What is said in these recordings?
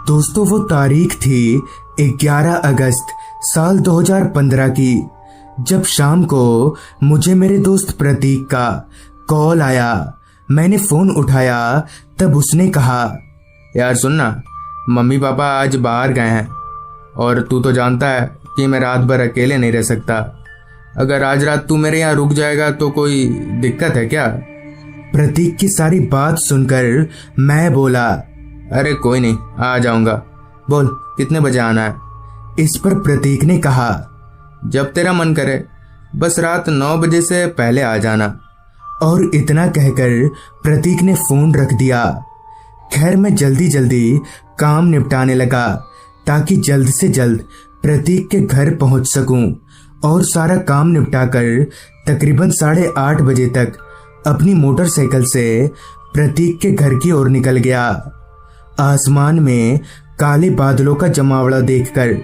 दोस्तों वो तारीख थी 11 अगस्त साल 2015 की, जब शाम को मुझे मेरे दोस्त प्रतीक का कॉल आया। मैंने फोन उठाया तब उसने कहा, यार सुनना, मम्मी पापा आज बाहर गए हैं और तू तो जानता है कि मैं रात भर अकेले नहीं रह सकता। अगर आज रात तू मेरे यहाँ रुक जाएगा तो कोई दिक्कत है क्या? प्रतीक की सारी बात सुनकर मैं बोला, अरे कोई नहीं, आ जाऊंगा। बोल कितने बजे आना है? इस पर प्रतीक ने कहा, जब तेरा मन करे, बस रात 9 बजे से पहले आ जाना। और इतना कहकर प्रतीक ने फोन रख दिया। खैर मैं जल्दी जल्दी काम निपटाने लगा ताकि जल्द से जल्द प्रतीक के घर पहुंच सकूं और सारा काम निपटाकर तकरीबन 8:30 बजे तक अपनी मोटरसाइकिल से प्रतीक के घर की ओर निकल गया। आसमान में काले बादलों का जमावड़ा देखकर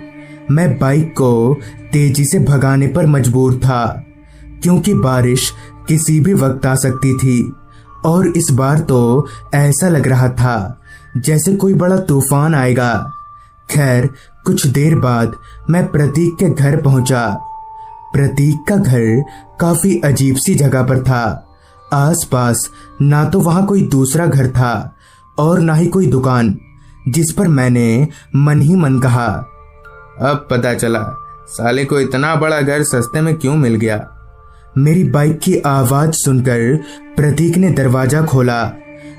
मैं बाइक को तेजी से भगाने पर मजबूर था, क्योंकि बारिश किसी भी वक्त आ सकती थी और इस बार तो ऐसा लग रहा था जैसे कोई बड़ा तूफान आएगा। खैर कुछ देर बाद मैं प्रतीक के घर पहुंचा। प्रतीक का घर काफी अजीब सी जगह पर था। आसपास ना तो वहां कोई दूसरा घर था और ना ही कोई दुकान, जिस पर मैंने मन ही मन कहा, अब पता चला साले को इतना बड़ा घर सस्ते में क्यों मिल गया। मेरी बाइक की आवाज सुनकर प्रतीक ने दरवाजा खोला।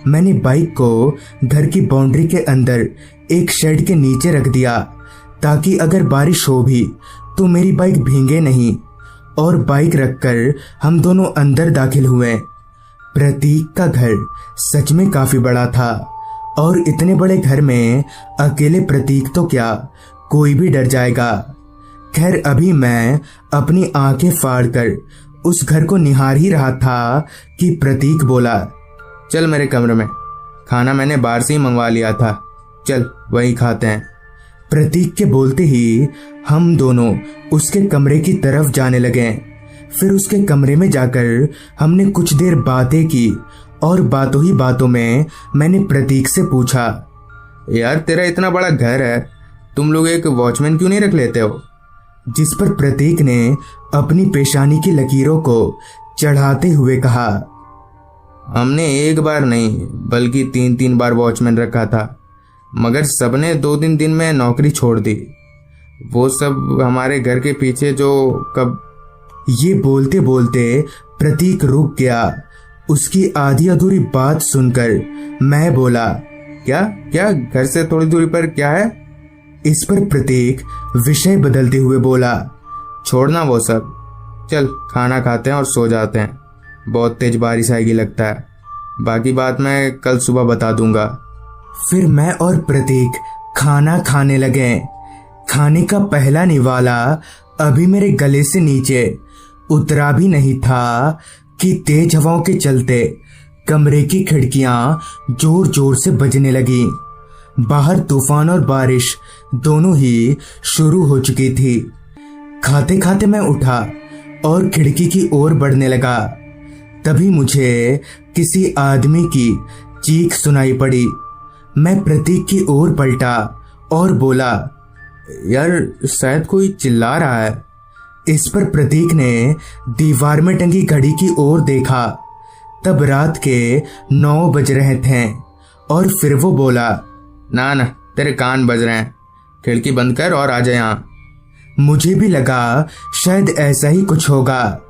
मैंने बाइक को घर की बाउंड्री के अंदर एक शेड के नीचे रख दिया ताकि अगर बारिश हो भी तो मेरी बाइक भीगे नहीं, और बाइक रखकर हम दोनों अंदर दाखिल हुए। प्रतीक का घर सच में काफी बड़ा था और इतने बड़े घर में अकेले प्रतीक तो क्या, कोई भी डर जाएगा। खैर अभी मैं अपनी आंखें फाड़कर उस घर को निहार ही रहा था कि प्रतीक बोला, चल मेरे कमरे में, खाना मैंने बाहर से ही मंगवा लिया था, चल वहीं खाते हैं। प्रतीक के बोलते ही हम दोनों उसके कमरे की तरफ जाने लगे। फिर उसके कमरे में जाकर हमने कुछ देर बातें की और बातों ही बातों में मैंने प्रतीक से पूछा, यार तेरा इतना बड़ा घर है, तुम लोग एक वॉचमैन क्यों नहीं रख लेते हो? जिस पर प्रतीक ने अपनी पेशानी की लकीरों को चढ़ाते हुए कहा, हमने एक बार नहीं बल्कि 3 बार वॉचमैन रखा था, मगर सबने 2 दिन में नौकरी छोड़ दी। वो सब हमारे घर के पीछे जो कब। ये बोलते बोलते प्रतीक रुक गया। उसकी आधी अधूरी बात सुनकर मैं बोला, क्या क्या घर से थोड़ी दूरी पर क्या है? इस पर प्रतीक विषय बदलते हुए बोला, छोड़ना वो सब, चल खाना खाते हैं और सो जाते हैं, बहुत तेज बारिश आएगी लगता है, बाकी बात मैं कल सुबह बता दूंगा। फिर मैं और प्रतीक खाना खाने लगे। खाने का पहला निवाला अभी मेरे गले से नीचे उतरा भी नहीं था कि तेज हवाओं के चलते कमरे की खिड़कियां जोर जोर से बजने लगी। बाहर तूफान और बारिश दोनों ही शुरू हो चुकी थी। खाते खाते मैं उठा और खिड़की की ओर बढ़ने लगा। तभी मुझे किसी आदमी की चीख सुनाई पड़ी। मैं प्रतीक की ओर पलटा और बोला, यार शायद कोई चिल्ला रहा है। इस पर प्रतीक ने दीवार में टंगी घड़ी की ओर देखा। तब रात के 9 बज रहे थे और फिर वो बोला, ना ना तेरे कान बज रहे हैं, खिड़की बंद कर और आ जा यहाँ। मुझे भी लगा शायद ऐसा ही कुछ होगा,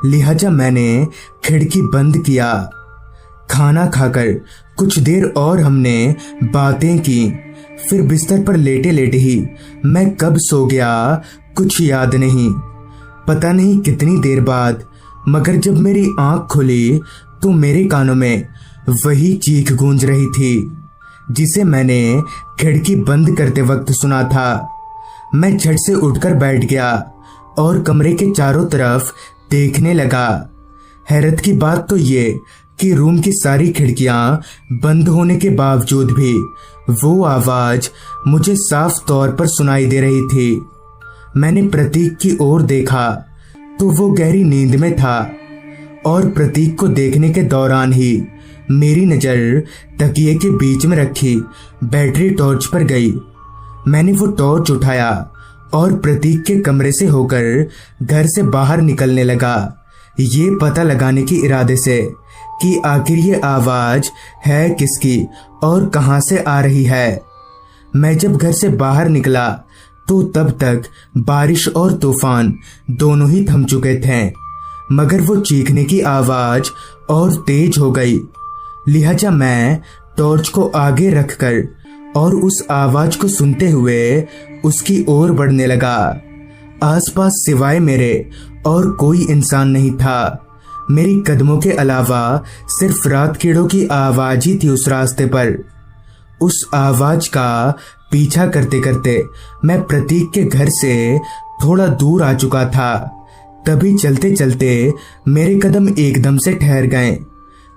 लिहाजा मैंने खिड़की बंद किया। खाना खाकर कुछ देर और हमने बातें की। फिर बिस्तर पर लेटे लेटे ही मैं कब सो गया कुछ याद नहीं। पता नहीं कितनी देर बाद, मगर जब मेरी आंख खुली तो मेरे कानों में वही चीख गूंज रही थी जिसे मैंने खिड़की बंद करते वक्त सुना था। मैं झट से उठकर बैठ गया और कमरे के चारों तरफ देखने लगा। हैरत की बात तो ये कि रूम की सारी खिड़कियां बंद होने के बावजूद भी वो आवाज मुझे साफ तौर पर सुनाई दे रही थी। मैंने प्रतीक की ओर देखा तो वो गहरी नींद में था और प्रतीक को देखने के दौरान ही मेरी नज़र तकिए के बीच में रखी बैटरी टॉर्च पर गई। मैंने वो टॉर्च उठाया और प्रतीक के कमरे से होकर घर से बाहर निकलने लगा, ये पता लगाने के इरादे से कि आखिर ये आवाज़ है किसकी और कहाँ से आ रही है। मैं जब घर से बाहर निकला तो तब तक बारिश और तूफान दोनों ही थम चुके थे, मगर वो चीखने की आवाज़ और तेज हो गई। लिहाजा मैं टॉर्च को आगे रखकर और उस आवाज़ को सुनते हुए उसकी ओर बढ़ने लगा। आसपास सिवाय मेरे और कोई इंसान नहीं था। मेरी कदमों के अलावा सिर्फ रात कीड़ों की आवाज़ ही थी उस रास्ते पर। उस आवाज़ का पीछा करते करते मैं प्रतीक के घर से थोड़ा दूर आ चुका था। तभी चलते चलते मेरे कदम एकदम से ठहर गए,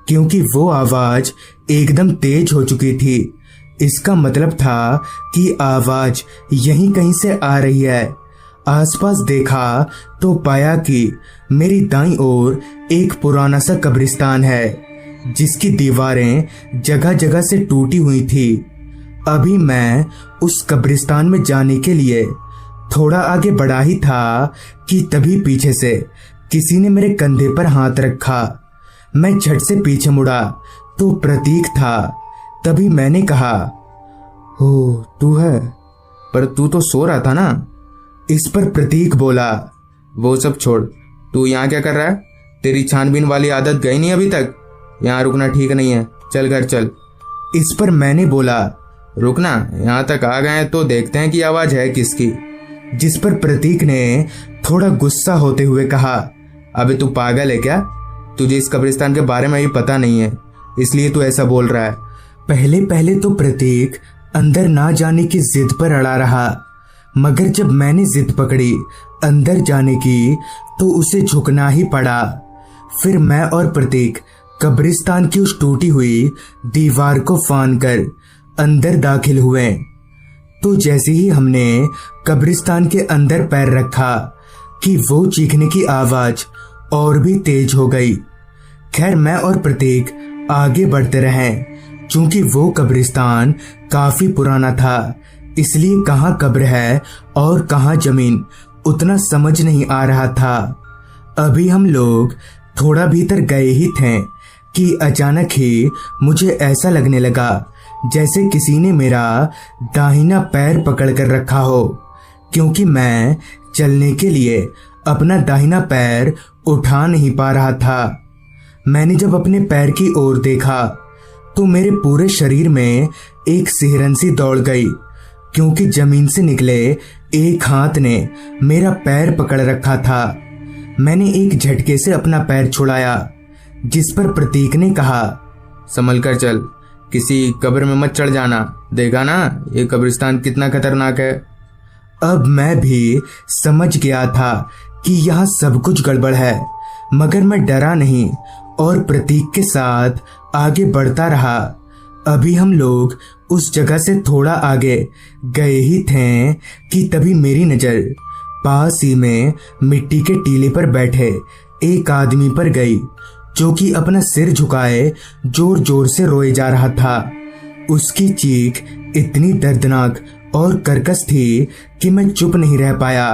क्योंकि वो आवाज़ एकदम तेज हो चुकी थी। इसका मतलब था कि आवाज़ यहीं कहीं से आ रही है। आसपास देखा तो पाया कि मेरी दाईं ओर एक पुराना सा कब्रिस्तान है, जिसकी दीवारें जगह जगह से टूटी हुई थी। अभी मैं उस कब्रिस्तान में जाने के लिए थोड़ा आगे बढ़ा ही था कि तभी पीछे से किसी ने मेरे कंधे पर हाथ रखा। मैं झट से पीछे मुड़ा तो प्रतीक था। तभी मैंने कहा, हो तू है? पर तू तो सो रहा था ना। इस पर प्रतीक बोला, वो सब छोड़, तू यहाँ क्या कर रहा है? तेरी छानबीन वाली आदत गई नहीं अभी तक? यहाँ रुकना ठीक नहीं है, चल घर चल। इस पर मैंने बोला, रुकना, यहाँ तक आ गए तो देखते हैं कि आवाज़ है किसकी। जिस पर प्रतीक ने थोड़ा गुस्सा होते हुए कहा, अबे तू पागल है क्या? तुझे इस कब्रिस्तान के बारे में भी पता नहीं है, इसलिए तू ऐसा बोल रहा है। पहले पहले तो प्रतीक अंदर ना जाने की जिद पर अड़ा रहा, मगर जब मैंने जिद पकड़ी अंदर जाने की तो उसे झुकना ही पड़ा। फिर मैं और प्रतीक कब्रिस्तान की उस टूटी हुई दीवार को फांदकर अंदर दाखिल हुए। तो जैसे ही हमने कब्रिस्तान के अंदर पैर रखा कि वो चीखने की आवाज और भी तेज हो गई। खैर मैं और प्रतीक आगे बढ़ते रहे। चूंकि वो कब्रिस्तान काफी पुराना था, इसलिए कहाँ कब्र है और कहाँ जमीन उतना समझ नहीं आ रहा था। अभी हम लोग थोड़ा भीतर गए ही थे कि अचानक ही मुझे ऐसा लगने लगा जैसे किसी ने मेरा दाहिना पैर पकड़ कर रखा हो, क्योंकि मैं चलने के लिए अपना दाहिना पैर उठा नहीं पा रहा था। मैंने जब अपने पैर की ओर देखा तो मेरे पूरे शरीर में एक सिहरन सी दौड़ गई, क्योंकि जमीन से निकले एक हाथ ने मेरा पैर पकड़ रखा था। मैंने एक झटके से अपना पैर छुड़ाया, जिस पर प्रतीक ने कहा, संभल कर चल, किसी कब्र में मत चढ़ जाना, देखा ना ये कब्रिस्तान कितना खतरनाक है। अब मैं भी समझ गया था कि यहाँ सब कुछ गड़बड़ है, मगर मैं डरा नहीं और प्रतीक के साथ आगे बढ़ता रहा। अभी हम लोग उस जगह से थोड़ा आगे गए ही थे कि तभी मेरी नज़र पास ही में मिट्टी के टीले पर बैठे एक आदमी पर गई, जो कि अपना सिर झुकाए जोर जोर से रोए जा रहा था। उसकी चीख इतनी दर्दनाक और कर्कश थी कि मैं चुप नहीं रह पाया।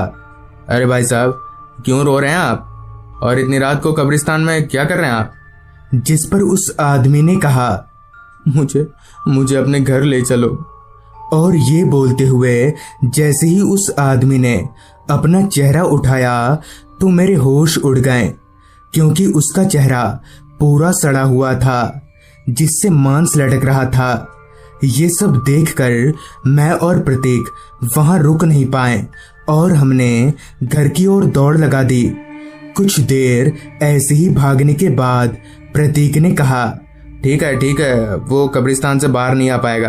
अरे भाई साहब, क्यों रो रहे हैं आप? और इतनी रात को कब्रिस्तान में क्या कर रहे हैं आप? जिस पर उस आदमी ने कहा, मुझे अपने घर ले चलो। और ये बोलते हुए जैसे ही उस आदमी ने अपना चेहरा उठाया तो मेरे होश उड़ गए, क्योंकि उसका चेहरा पूरा सड़ा हुआ था, जिससे मांस लटक रहा था। ये सब देखकर मैं और प्रतीक वहां रुक नहीं पाए और हमने घर की ओर दौड़ लगा दी। कुछ देर ऐसे ही भागने के बाद प्रतीक ने कहा, ठीक है, वो कब्रिस्तान से बाहर नहीं आ पाएगा।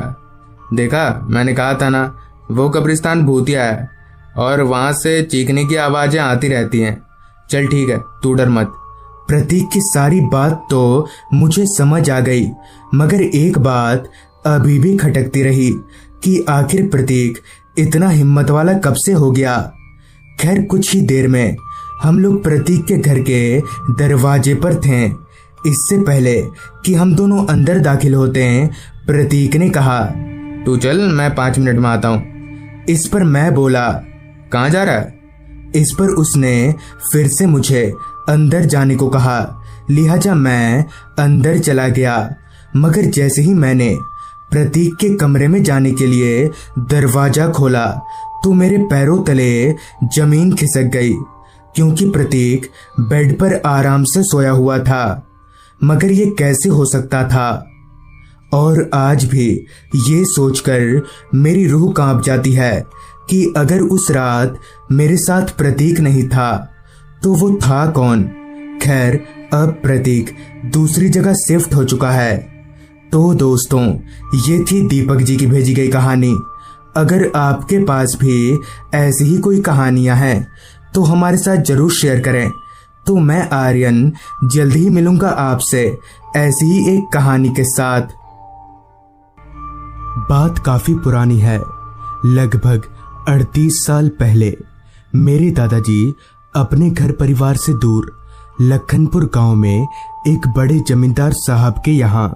देखा, मैंने कहा था ना, वो कब्रिस्तान भूतिया है और वहां से चीखने की आवाजें आती रहती हैं। चल ठीक है, तू डर मत। प्रतीक की सारी बात तो मुझे समझ आ गई, मगर एक बात अभी भी खटकती रही कि आखिर प्रतीक इतना हिम्मत वाला कब से हो गया। खैर कुछ ही देर में हम लोग प्रतीक के घर के दरवाजे पर थे। इससे पहले कि हम दोनों अंदर दाखिल होते हैं, प्रतीक ने कहा, तू चल, मैं 5 मिनट में आता हूँ। इस पर मैं बोला, कहाँ जा रहा है? इस पर उसने फिर से मुझे अंदर जाने को कहा, लिहाजा मैं अंदर चला गया। मगर जैसे ही मैंने प्रतीक के कमरे में जाने के लिए दरवाजा खोला तो मेरे पैरों तले जमीन खिसक गई, क्योंकि प्रतीक बेड पर आराम से सोया हुआ था। मगर ये कैसे हो सकता था? और आज भी ये सोचकर मेरी रूह कांप जाती है कि अगर उस रात मेरे साथ प्रतीक नहीं था तो वो था कौन? खैर, अब प्रतीक दूसरी जगह शिफ्ट हो चुका है। तो दोस्तों, ये थी दीपक जी की भेजी गई कहानी। अगर आपके पास भी ऐसी ही कोई कहानियां हैं तो हमारे साथ जरूर शेयर करें। तो मैं आर्यन जल्द ही मिलूंगा आपसे ऐसी ही एक कहानी के साथ। बात काफी पुरानी है। लगभग 38 साल पहले मेरे दादाजी अपने घर परिवार से दूर लखनपुर गांव में एक बड़े जमींदार साहब के यहाँ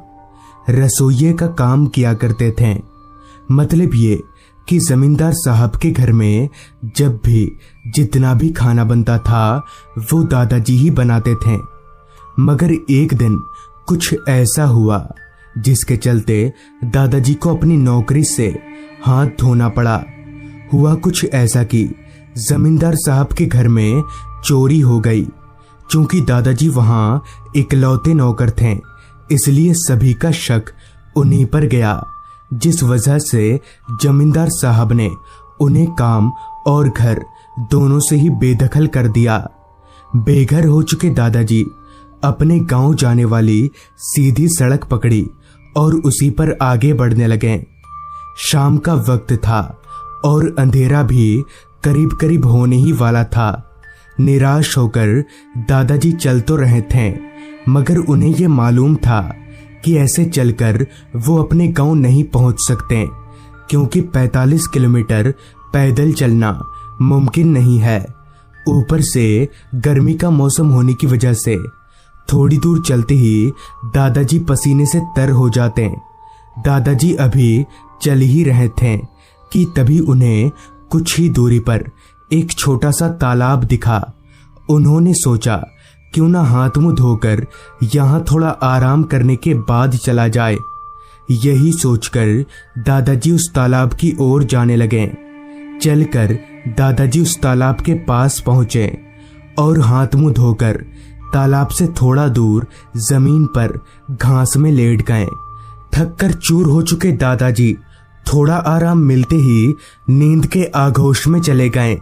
रसोइये का काम किया करते थे। मतलब ये कि जमींदार साहब के घर में जब भी जितना भी खाना बनता था वो दादाजी ही बनाते थे। मगर एक दिन कुछ ऐसा हुआ जिसके चलते दादाजी को अपनी नौकरी से हाथ धोना पड़ा। हुआ कुछ ऐसा कि जमींदार साहब के घर में चोरी हो गई। चूंकि दादाजी वहां इकलौते नौकर थे, इसलिए सभी का शक उन्हीं पर गया, जिस वजह से जमींदार साहब ने उन्हें काम और घर दोनों से ही बेदखल कर दिया। बेघर हो चुके दादाजी अपने गांव जाने वाली सीधी सड़क पकड़ी और उसी पर आगे बढ़ने लगे। शाम का वक्त था और अंधेरा भी करीब करीब होने ही वाला था। निराश होकर दादाजी चल तो रहे थे, मगर उन्हें यह मालूम था कि ऐसे चलकर वो अपने गांव नहीं पहुंच सकते, क्योंकि 45 किलोमीटर पैदल चलना मुमकिन नहीं है। ऊपर से गर्मी का मौसम होने की वजह से थोड़ी दूर चलते ही दादाजी पसीने से तर हो जाते। दादाजी अभी चल ही रहे थे कि तभी उन्हें कुछ ही दूरी पर एक छोटा सा तालाब दिखा। उन्होंने सोचा क्यों ना हाथ मुंह धोकर यहाँ थोड़ा आराम करने के बाद चला जाए। यही सोचकर दादाजी उस तालाब की ओर जाने लगे। चलकर दादाजी उस तालाब के पास पहुंचे और हाथ मुंह धोकर तालाब से थोड़ा दूर जमीन पर घास में लेट गए। थककर चूर हो चुके दादाजी थोड़ा आराम मिलते ही नींद के आगोश में चले गए।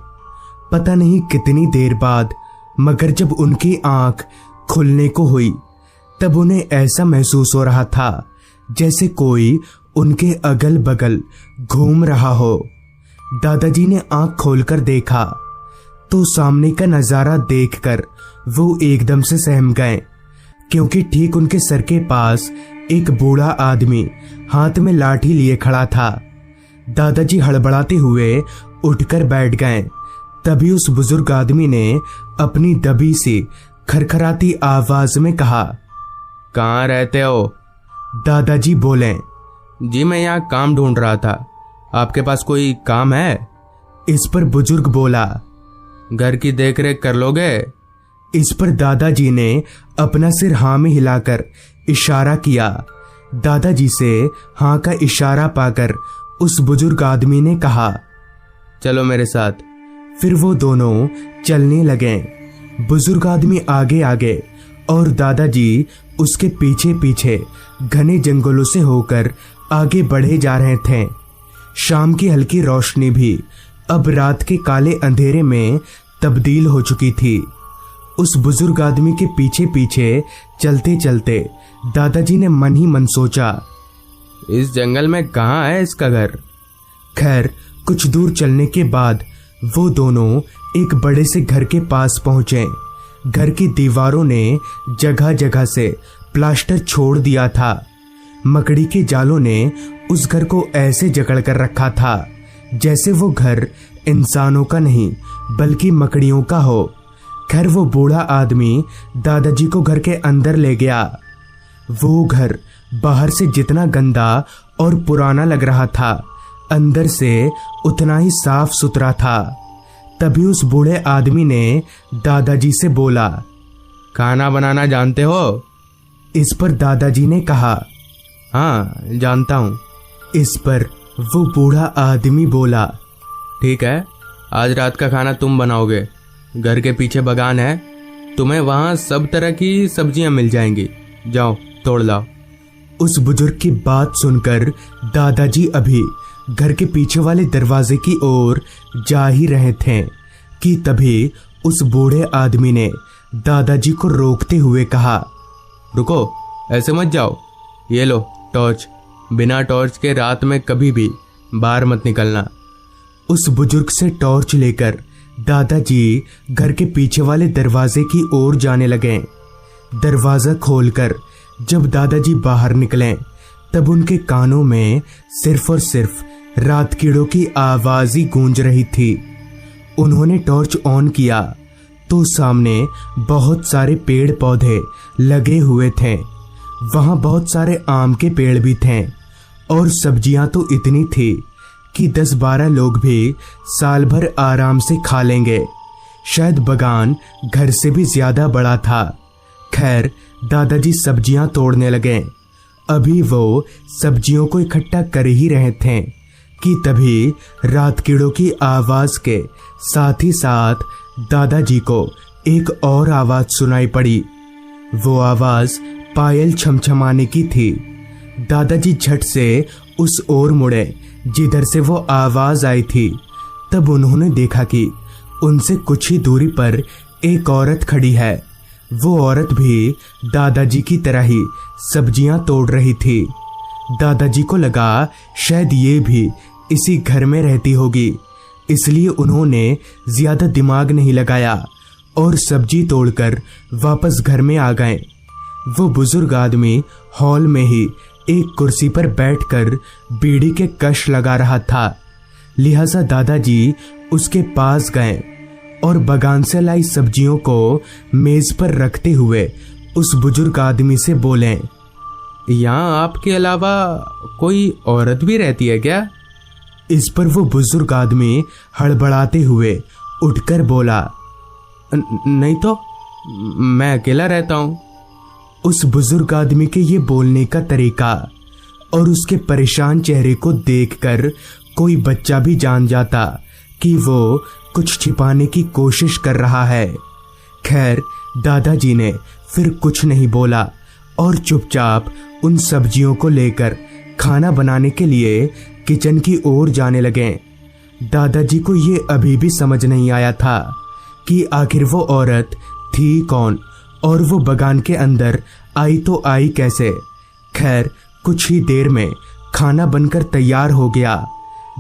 पता नहीं कितनी देर बाद, मगर जब उनकी आंख खुलने को हुई तब उन्हें ऐसा महसूस हो रहा था जैसे कोई उनके अगल बगल घूम रहा हो। दादाजी ने आंख खोलकर देखा तो सामने का नजारा देखकर वो एकदम से सहम गए, क्योंकि ठीक उनके सर के पास एक बूढ़ा आदमी हाथ में लाठी लिए खड़ा था। दादाजी हड़बड़ाते हुए उठकर बैठ गए। तभी उस बुजुर्ग आदमी ने अपनी दबी सी खरखराती आवाज में कहा, कहाँ रहते हो? दादाजी बोले, जी मैं यहाँ काम ढूंढ रहा था, आपके पास कोई काम है? इस पर बुजुर्ग बोला, घर की देखरेख कर लोगे? इस पर दादाजी ने अपना सिर हाँ में हिलाकर इशारा किया। दादाजी से हाँ का इशारा पाकर उस बुजुर्ग आदमी ने कहा, चलो मेरे साथ। फिर वो दोनों चलने लगे। बुजुर्ग आदमी आगे आगे और दादाजी उसके पीछे पीछे घने जंगलों से होकर आगे बढ़े जा रहे थे। शाम की हल्की रोशनी भी अब रात के काले अंधेरे में तब्दील हो चुकी थी। उस बुजुर्ग आदमी के पीछे पीछे चलते चलते दादाजी ने मन ही मन सोचा, इस जंगल में कहाँ है इसका घर? खैर, कुछ दूर चलने के बाद वो दोनों एक बड़े से घर के पास पहुंचे। घर की दीवारों ने जगह जगह से प्लास्टर छोड़ दिया था। मकड़ी के जालों ने उस घर को ऐसे जकड़ कर रखा था जैसे वो घर इंसानों का नहीं बल्कि मकड़ियों का हो। खैर वो बूढ़ा आदमी दादाजी को घर के अंदर ले गया। वो घर बाहर से जितना गंदा और पुराना लग रहा था, अंदर से उतना ही साफ सुथरा था। तभी उस बूढ़े आदमी ने दादाजी से बोला, खाना बनाना जानते हो? इस पर दादाजी ने कहा, हाँ जानता हूँ। इस पर वो बूढ़ा आदमी बोला, ठीक है, आज रात का खाना तुम बनाओगे। घर के पीछे बागान है, तुम्हें वहाँ सब तरह की सब्जियाँ मिल जाएंगी, जाओ तोड़ लाओ। उस बुजुर्ग की बात सुनकर दादाजी अभी घर के पीछे वाले दरवाजे की ओर जा ही रहे थे कि तभी उस बूढ़े आदमी ने दादाजी को रोकते हुए कहा, रुको, ऐसे मत जाओ, ये लो टॉर्च। बिना टॉर्च के रात में कभी भी बाहर मत निकलना। उस बुजुर्ग से टॉर्च लेकर दादाजी घर के पीछे वाले दरवाजे की ओर जाने लगे। दरवाजा खोलकर जब दादाजी बाहर निकले तब उनके कानों में सिर्फ और सिर्फ रात कीड़ों की आवाज ही गूंज रही थी। उन्होंने टॉर्च ऑन किया तो सामने बहुत सारे पेड़ पौधे लगे हुए थे। वहां बहुत सारे आम के पेड़ भी थे और सब्जियां तो इतनी थी कि 10-12 लोग भी साल भर आराम से खा लेंगे। शायद बागान घर से भी ज्यादा बड़ा था। खैर दादाजी सब्जियां तोड़ने लगे। अभी वो सब्जियों को इकट्ठा कर ही रहे थे कि तभी रात कीड़ों की आवाज के साथ ही साथ दादाजी को एक और आवाज सुनाई पड़ी। वो आवाज पायल छमछमाने की थी। दादाजी झट से उस ओर मुड़े जिधर से वो आवाज आई थी। तब उन्होंने देखा कि उनसे कुछ ही दूरी पर एक औरत खड़ी है। वो औरत भी दादाजी की तरह ही सब्जियां तोड़ रही थी। दादाजी को लगा शायद ये भी इसी घर में रहती होगी, इसलिए उन्होंने ज्यादा दिमाग नहीं लगाया और सब्जी तोड़कर वापस घर में आ गए। वो बुजुर्ग आदमी हॉल में ही एक कुर्सी पर बैठकर बीड़ी के कश लगा रहा था। लिहाजा दादाजी उसके पास गए और बागान से लाई सब्जियों को मेज पर रखते हुए उस बुजुर्ग आदमी से बोले, यहाँ आपके अलावा कोई औरत भी रहती है क्या? इस पर वो बुजुर्ग आदमी हड़बड़ाते हुए उठकर बोला, नहीं तो, मैं अकेला रहता हूँ। उस बुजुर्ग आदमी के ये बोलने का तरीका और उसके परेशान चेहरे को देखकर कोई बच्चा भी जान जाता कि वो कुछ छिपाने की कोशिश कर रहा है। खैर दादाजी ने फिर कुछ नहीं बोला और चुपचाप उन सब्जियों को लेकर खाना बनाने के लिए किचन की ओर जाने लगे। दादाजी को ये अभी भी समझ नहीं आया था कि आखिर वो औरत थी कौन और वो बागान के अंदर आई तो आई कैसे। खैर कुछ ही देर में खाना बनकर तैयार हो गया।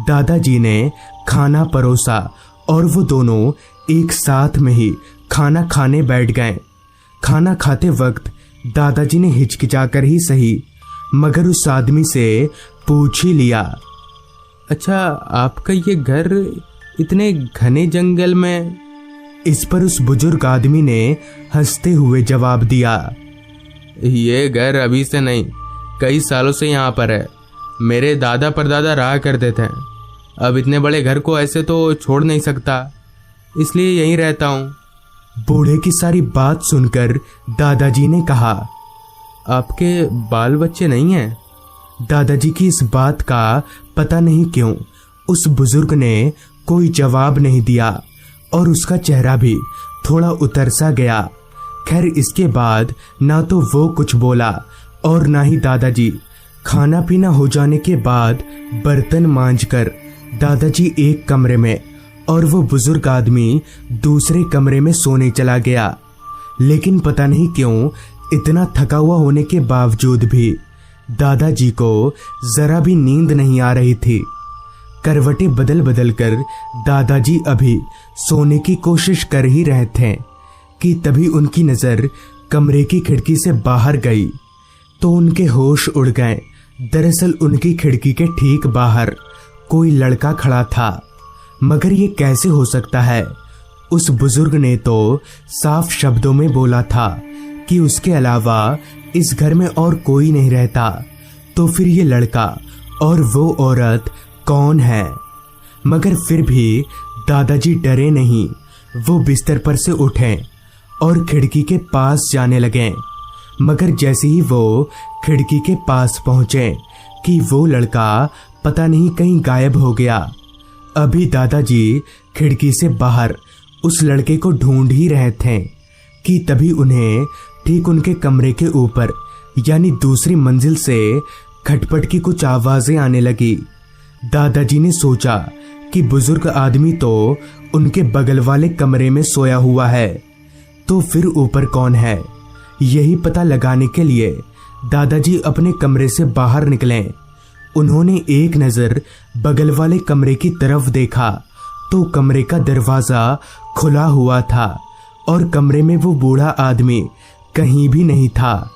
दादाजी ने खाना परोसा और वो दोनों एक साथ में ही खाना खाने बैठ गए। खाना खाते वक्त दादाजी ने हिचकिचाकर ही सही मगर उस आदमी से पूछ ही लिया, अच्छा, आपका ये घर इतने घने जंगल में? इस पर उस बुजुर्ग आदमी ने हंसते हुए जवाब दिया, ये घर अभी से नहीं, कई सालों से यहाँ पर है। मेरे दादा परदादा रहा करते थे। अब इतने बड़े घर को ऐसे तो छोड़ नहीं सकता, इसलिए यहीं रहता हूँ। बूढ़े की सारी बात सुनकर दादाजी ने कहा, आपके बाल बच्चे नहीं हैं? दादाजी की इस बात का पता नहीं क्यों उस बुजुर्ग ने कोई जवाब नहीं दिया और उसका चेहरा भी थोड़ा उतर सा गया। खैर इसके बाद ना तो वो कुछ बोला और ना ही दादाजी। खाना पीना हो जाने के बाद बर्तन मांजकर दादाजी एक कमरे में और वो बुजुर्ग आदमी दूसरे कमरे में सोने चला गया। लेकिन पता नहीं क्यों इतना थका हुआ होने के बावजूद भी दादाजी को जरा भी नींद नहीं आ रही थी। करवटें बदल बदल कर दादाजी अभी सोने की कोशिश कर ही रहे थे कि तभी उनकी नजर कमरे की खिड़की से बाहर गई तो उनके होश उड़ गए। दरअसल उनकी खिड़की के ठीक बाहर कोई लड़का खड़ा था। मगर ये कैसे हो सकता है? उस बुजुर्ग ने तो साफ शब्दों में बोला था कि उसके अलावा इस घर में और कोई नहीं रहता। तो फिर ये लड़का और वो औरत कौन है? मगर फिर भी दादाजी डरे नहीं। वो बिस्तर पर से उठे और खिड़की के पास जाने लगे। मगर जैसे ही वो खिड़की के पास पहुंचे कि वो लड़का पता नहीं कहीं गायब हो गया। अभी दादाजी खिड़की से बाहर उस लड़के को ढूंढ ही रहे थे कि तभी उन्हें ठीक उनके कमरे के ऊपर यानी दूसरी मंजिल से खटपट की कुछ आवाजें आने लगी। दादाजी ने सोचा कि बुजुर्ग आदमी तो उनके बगल वाले कमरे में सोया हुआ है, तो फिर ऊपर कौन है? यही पता लगाने के लिए दादाजी अपने कमरे से बाहर निकले। उन्होंने एक नजर बगल वाले कमरे की तरफ देखा तो कमरे का दरवाजा खुला हुआ था और कमरे में वो बूढ़ा आदमी कहीं भी नहीं था।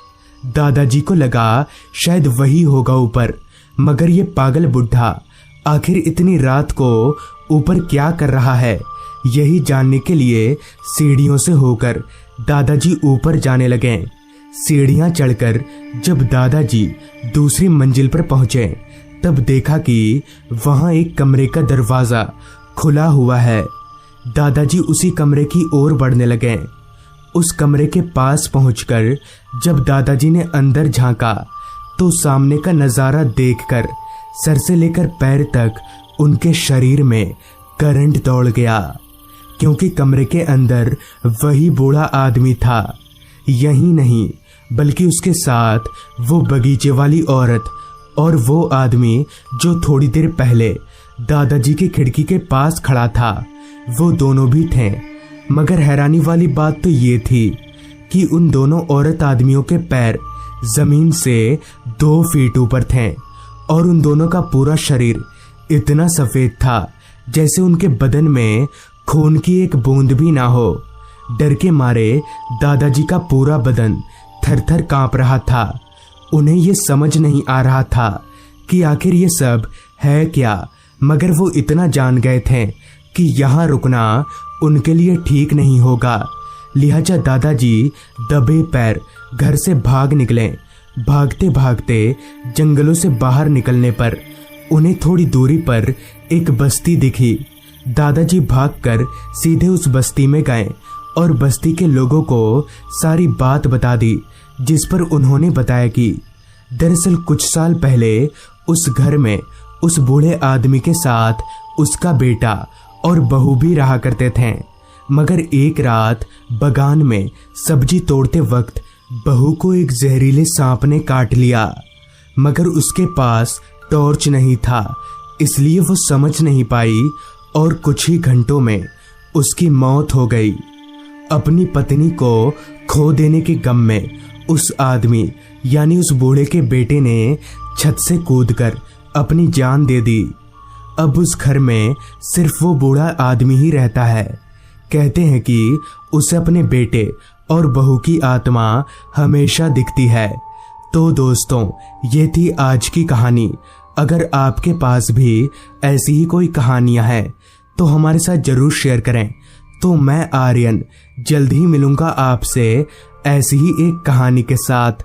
दादाजी को लगा शायद वही होगा ऊपर, मगर ये पागल बुढ़ा आखिर इतनी रात को ऊपर क्या कर रहा है? यही जानने के लिए सीढ़ियों से होकर दादाजी ऊपर जाने लगे। सीढ़ियां चढ़कर जब दादाजी दूसरी मंजिल पर पहुंचे तब देखा कि वहां एक कमरे का दरवाजा खुला हुआ है। दादाजी उसी कमरे की ओर बढ़ने लगे। उस कमरे के पास पहुंचकर जब दादाजी ने अंदर झांका तो सामने का नजारा देखकर सर से लेकर पैर तक उनके शरीर में करंट दौड़ गया, क्योंकि कमरे के अंदर वही बूढ़ा आदमी था। यही नहीं बल्कि उसके साथ वो बगीचे वाली औरत और वो आदमी जो थोड़ी देर पहले दादाजी की खिड़की के पास खड़ा था, वो दोनों भी थे। मगर हैरानी वाली बात तो ये थी कि उन दोनों औरत आदमियों के पैर जमीन से 2 फीट ऊपर थे और उन दोनों का पूरा शरीर इतना सफेद था जैसे उनके बदन में खून की एक बूंद भी ना हो। डर के मारे दादाजी का पूरा बदन थर-थर कांप रहा था। उन्हें ये समझ नहीं आ रहा था कि आखिर ये सब है क्या, मगर वो इतना जान गए थे कि यहाँ रुकना उनके लिए ठीक नहीं होगा। लिहाजा दादाजी दबे पैर घर से भाग निकले। भागते भागते जंगलों से बाहर निकलने पर उन्हें थोड़ी दूरी पर एक बस्ती दिखी। दादाजी भागकर सीधे उस बस्ती में गए और बस्ती के लोगों को सारी बात बता दी, जिस पर उन्होंने बताया कि दरअसल कुछ साल पहले उस घर में उस बूढ़े आदमी के साथ उसका बेटा और बहू भी रहा करते थे। मगर एक रात बगान में सब्जी तोड़ते वक्त बहू को एक जहरीले सांप ने काट लिया, मगर उसके पास टॉर्च नहीं था, इसलिए वो समझ नहीं पाई और कुछ ही घंटों में उसकी मौत हो गई। अपनी पत्नी को खो देने के गम में उस आदमी यानी उस बूढ़े के बेटे ने छत से कूदकर अपनी जान दे दी। अब उस घर में सिर्फ वो बूढ़ा आदमी ही रहता है। कहते हैं कि उसे अपने बेटे और बहू की आत्मा हमेशा दिखती है। तो दोस्तों, ये थी आज की कहानी। अगर आपके पास भी ऐसी ही कोई कहानियां हैं तो हमारे साथ जरूर शेयर करें। तो मैं आर्यन जल्द ही मिलूंगा आपसे ऐसी ही एक कहानी के साथ।